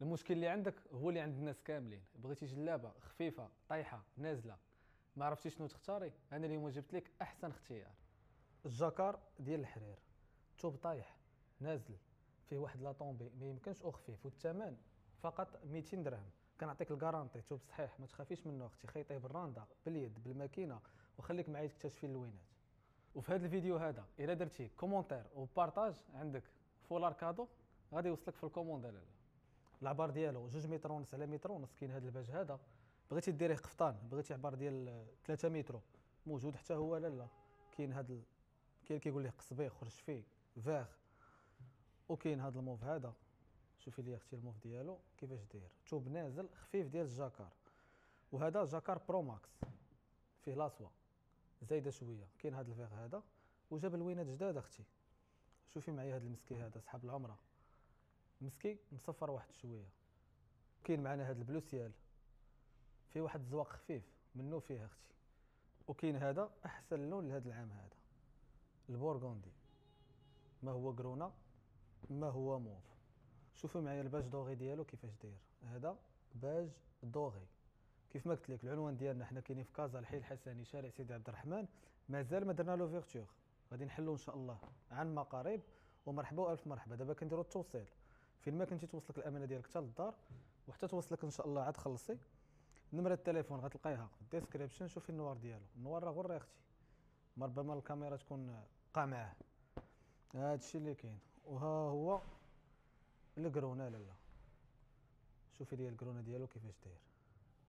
المشكل اللي عندك هو اللي عند الناس كاملين. بغيتي جلابه خفيفه طايحه نازله ما عرفتي شنو تختاري، انا اليوم جبت لك احسن اختيار. الجاكار ديال الحرير، توب طايح نازل فيه واحد لا طومبي ما يمكنش او خفيف، والثمن فقط 200 درهم. كنعطيك الكارونتي توب صحيح ما تخافيش منه اختي، خيطيه بالراندا باليد بالماكينه وخليك معايا تكتشفي اللوينات. وفي هذا الفيديو هذا الا درتي كومونتير وبارطاج عندك فولار كادو غادي يوصلك في الكوموند. لا العبار ديالو 2 متر ونص على متر ونص. كاين هذا الباج هذا بغيتي ديريه قفطان، بغيتي عبار ديال 3 متر موجود حتى هو. لا كاين هذا كاين كيقول ليه قصبيه خرج فيه فاغ. وكاين هذا الموف هذا، شوفي لي اختي الموف ديالو كيفاش داير، توب نازل خفيف ديال الجاكار. وهذا جاكار برو ماكس فيه لاصوه زايده شويه. كاين هذا الفيغ هذا وجاب لوينات جداد اختي. شوفي معايا هذا المسكي هذا صحاب العمره، مسكي مصفر واحد شويه. كاين معنا هذا البلو سيال فيه واحد الزواق خفيف منه فيه اختي. وكاين هذا احسن لون لهذا العام هذا البورغوندي، ما هو كرونا ما هو موف. شوفوا معايا الباج دوغي ديالو كيفاش داير. هذا باج دوغي كيف ما قلت لك. العنوان ديالنا حنا كاينين في كازا الحي الحسني شارع سيدي عبد الرحمن. مازال ما درنا لوفيرتور، غادي نحلو ان شاء الله عن ما قريب. ومرحبا والف مرحبا. دابا كنديروا التوصيل فين ما كنتي توصلك الامانه ديالك حتى للدار وحتى توصلك ان شاء الله عاد خلصي. نمره التليفون غتلقايها في الديسكريبشن. شوفي النوار ديالو، النوار راه غير اختي، ما ربما الكاميرا تكون قامعه. هذا الشيء اللي كاين. وها هو الكرونا. لا شوفي لي الكرونا ديالو كيفاش داير.